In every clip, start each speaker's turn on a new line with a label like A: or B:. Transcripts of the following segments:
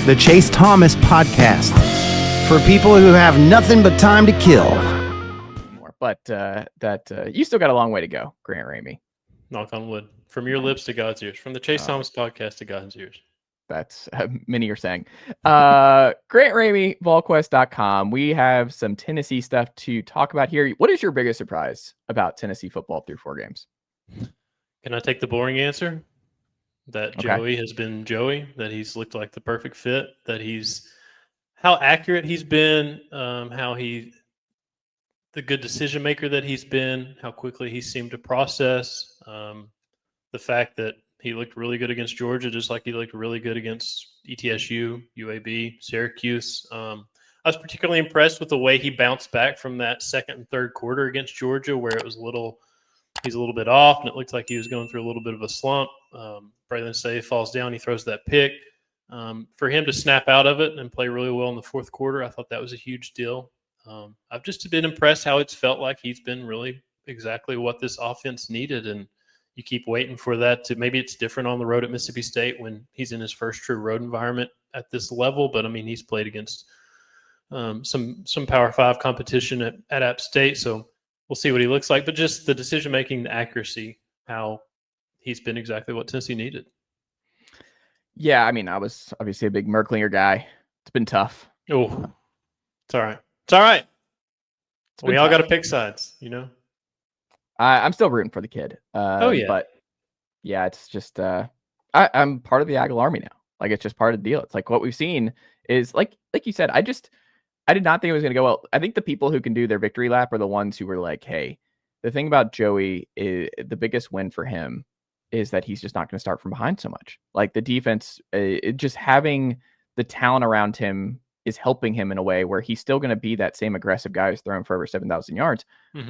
A: the Chase Thomas Podcast, for people who have nothing but time to kill.
B: But you still got a long way to go, Grant Ramey.
C: Knock on wood. From your lips to God's ears. From the Chase Thomas Podcast to God's ears.
B: That's many are saying. Grant Ramey, Volquest.com. We have some Tennessee stuff to talk about here. What is your biggest surprise about Tennessee football through 4 games?
C: Can I take the boring answer? That Joey has been Joey, that he's looked like the perfect fit, that how accurate he's been, the good decision maker that he's been, how quickly he seemed to process, the fact that he looked really good against Georgia, just like he looked really good against ETSU, UAB, Syracuse. I was particularly impressed with the way he bounced back from that second and third quarter against Georgia, where it was he's a little bit off, and it looked like he was going through a little bit of a slump. Braylon Staley falls down, he throws that pick. For him to snap out of it and play really well in the fourth quarter, I thought that was a huge deal. I've just been impressed how it's felt like he's been really exactly what this offense needed, and you keep waiting for that to – maybe it's different on the road at Mississippi State when he's in his first true road environment at this level, but, I mean, he's played against some Power 5 competition at App State, so we'll see what he looks like. But just the decision-making, the accuracy, how he's been exactly what Tennessee needed.
B: Yeah, I mean, I was obviously a big Merklinger guy. It's been tough.
C: Oh, it's all right. It's all right. We all got to pick sides, you know?
B: I'm still rooting for the kid.
C: Yeah.
B: But, yeah, it's just I'm part of the Aguilar army now. Like, it's just part of the deal. It's like what we've seen is, like you said, I did not think it was going to go well. I think the people who can do their victory lap are the ones who were like, hey, the thing about Joey is the biggest win for him is that he's just not going to start from behind so much. Like the defense, just having the talent around him is helping him in a way where he's still going to be that same aggressive guy who's throwing for over 7,000 yards,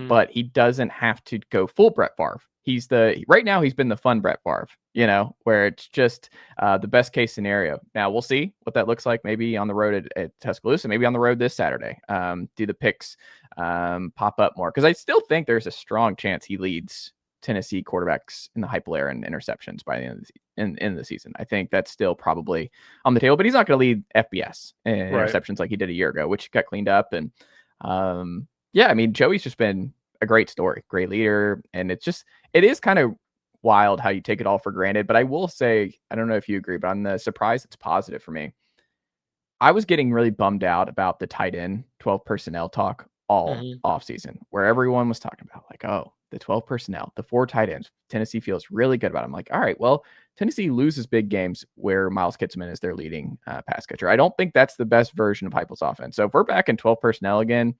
B: but he doesn't have to go full Brett Favre. Right now he's been the fun Brett Favre, where it's just the best case scenario. Now we'll see what that looks like. Maybe on the road at Tuscaloosa, maybe on the road this Saturday. Do the picks pop up more? Because I still think there's a strong chance he leads Tennessee quarterbacks in the Hypolair and interceptions by the end of the season. I think that's still probably on the table, but he's not going to lead FBS in interceptions like he did a year ago, which got cleaned up. And I mean, Joey's just been a great story, great leader. And it is kind of wild how you take it all for granted. But I will say, I don't know if you agree, but on the surprise, it's positive for me. I was getting really bummed out about the tight end 12 personnel talk all offseason, where everyone was talking about like, oh, the 12 personnel, the 4 tight ends, Tennessee feels really good about. I'm like, all right, well, Tennessee loses big games where Miles Kitselman is their leading pass catcher. I don't think that's the best version of Heupel's offense. So if we're back in 12 personnel again,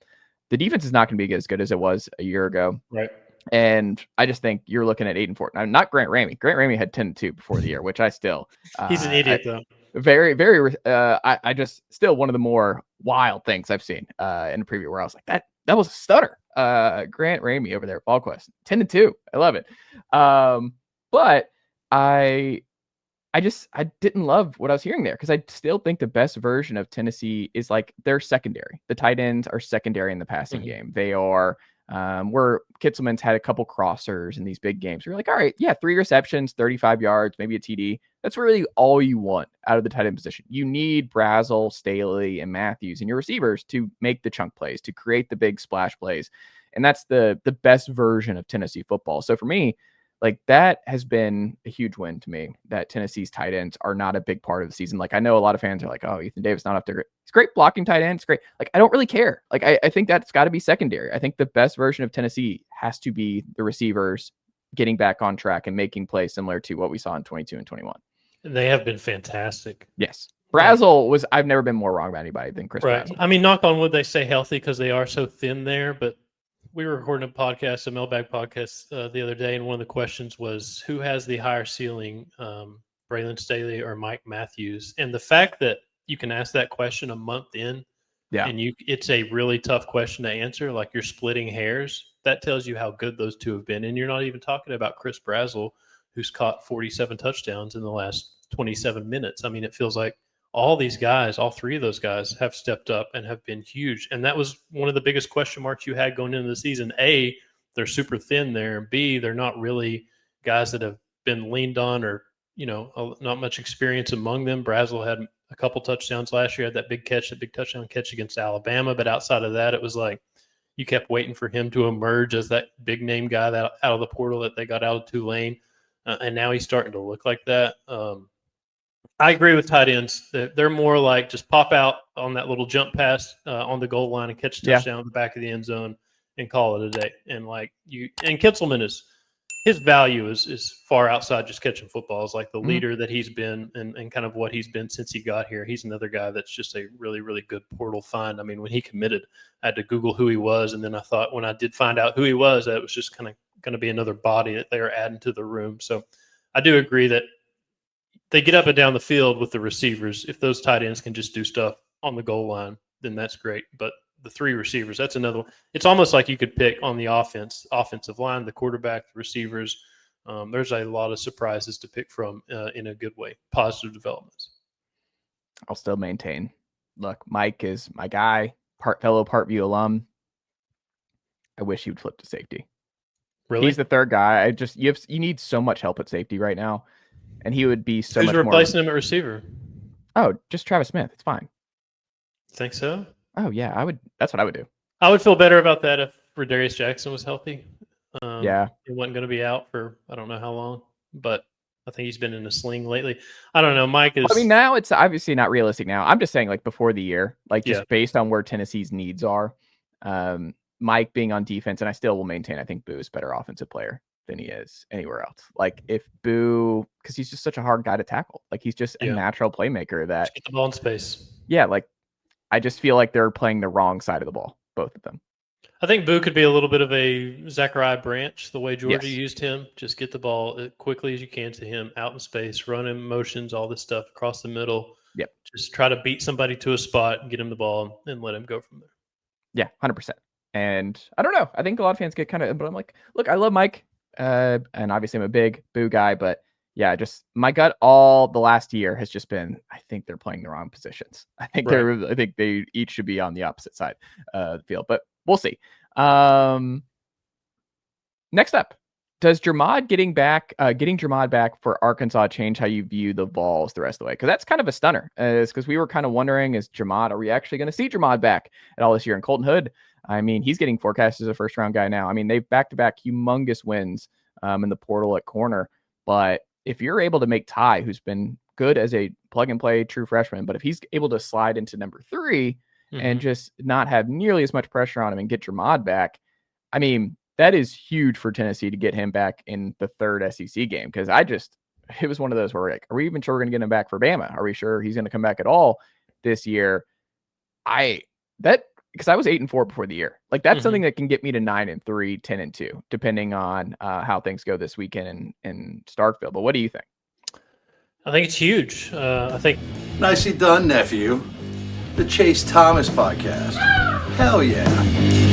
B: the defense is not going to be as good as it was a year ago.
C: Right.
B: And I just think you're looking at 8-4. Now, not Grant Ramey. Grant Ramey had 10-2 before the year, which I still
C: he's an idiot though.
B: Very, very. I just still one of the more wild things I've seen in the preview where I was like, that was a stutter. Grant Ramey over there at Volquest, 10-2. I love it. But I didn't love what I was hearing there because I still think the best version of Tennessee is like they're secondary. The tight ends are secondary in the passing game. They are where Kitselman's had a couple crossers in these big games. You're like, all right, yeah, 3 receptions, 35 yards, maybe a TD. That's really all you want out of the tight end position. You need Brazel, Staley, and Matthews and your receivers to make the chunk plays, to create the big splash plays. And that's the best version of Tennessee football. So for me, like that has been a huge win to me that Tennessee's tight ends are not a big part of the season. Like I know a lot of fans are like, oh, Ethan Davis not up there. It's great blocking tight end. It's great. Like, I don't really care. Like, I think that's got to be secondary. I think the best version of Tennessee has to be the receivers getting back on track and making plays similar to what we saw in 22 and 21.
C: They have been fantastic.
B: Yes. Brazel I've never been more wrong about anybody than Chris Brazel.
C: I mean, knock on wood, they stay healthy because they are so thin there, but we were recording a podcast, a mailbag podcast the other day, and one of the questions was, who has the higher ceiling, Braylon Staley or Mike Matthews? And the fact that you can ask that question a month in, and it's a really tough question to answer, like you're splitting hairs, that tells you how good those two have been. And you're not even talking about Chris Brazel, who's caught 47 touchdowns in the last 27 minutes. I mean, it feels like all these guys, all 3 of those guys have stepped up and have been huge. And that was one of the biggest question marks you had going into the season. A, they're super thin there. B, they're not really guys that have been leaned on or, not much experience among them. Brazel had a couple touchdowns last year. Had that big touchdown catch against Alabama. But outside of that, it was like you kept waiting for him to emerge as that big name guy that out of the portal that they got out of Tulane. And now he's starting to look like that. I agree with tight ends. They're more like just pop out on that little jump pass on the goal line and catch a touchdown at the back of the end zone and call it a day. And Kitzelman his value is far outside just catching footballs. Like the leader that he's been and kind of what he's been since he got here. He's another guy that's just a really, really good portal find. I mean, when he committed, I had to Google who he was. And then I thought when I did find out who he was, that it was just kind of going to be another body that they are adding to the room. So I do agree that they get up and down the field with the receivers. If those tight ends can just do stuff on the goal line, then that's great. But the three receivers, that's another one. It's almost like you could pick on the offensive line, the quarterback, the receivers. There's a lot of surprises to pick from in a good way, positive developments.
B: I'll still maintain. Look, Mike is my guy, fellow Parkview alum. I wish he would flip to safety.
C: Really?
B: He's the third guy. You need so much help at safety right now. And he would be so much more.
C: Who's replacing him at receiver?
B: Oh, just Travis Smith. It's fine.
C: Think so?
B: Oh, yeah. I would. That's what I would do.
C: I would feel better about that if Rodarius Jackson was healthy.
B: Yeah.
C: He wasn't going to be out for I don't know how long, but I think he's been in a sling lately. I don't know. Mike is.
B: I mean, now it's obviously not realistic now. I'm just saying, like, before the year, like, just based on where Tennessee's needs are, Mike being on defense, and I still will maintain, I think Boo's a better offensive player than he is anywhere else. Like if Boo, because he's just such a hard guy to tackle. Like he's just a natural playmaker that
C: just get the ball in space.
B: Yeah, like I just feel like they're playing the wrong side of the ball, both of them.
C: I think Boo could be a little bit of a Zachariah Branch, the way Georgia used him. Just get the ball as quickly as you can to him, out in space, run him motions, all this stuff across the middle.
B: Yep.
C: Just try to beat somebody to a spot, get him the ball, and let him go from there.
B: Yeah, 100%. And I don't know. I think a lot of fans get kind of, but I'm like, look, I love Mike. And obviously I'm a big Boo guy, but yeah, just my gut all the last year has just been, I think they're playing the wrong positions. I think they each should be on the opposite side of the field, but we'll see. Next up, does Jermod getting Jermod back for Arkansas change how you view the Vols the rest of the way? Because that's kind of a stunner. Because we were kind of wondering, are we actually going to see Jermod back at all this year? And Colton Hood, I mean, he's getting forecast as a first-round guy now. I mean, they've back-to-back humongous wins in the portal at corner. But if you're able to make Ty, who's been good as a plug-and-play true freshman, but if he's able to slide into number 3 and just not have nearly as much pressure on him and get Jermod back, I mean, that is huge for Tennessee to get him back in the third SEC game. Because it was one of those where we're like, are we even sure we're going to get him back for Bama? Are we sure he's going to come back at all this year? Because I was 8-4 before the year. Like that's something that can get me to 9-3, 10-2, depending on how things go this weekend in Starkville. But what do you think?
C: I think it's huge. I think
D: nicely done, nephew. The Chase Thomas podcast. Hell yeah.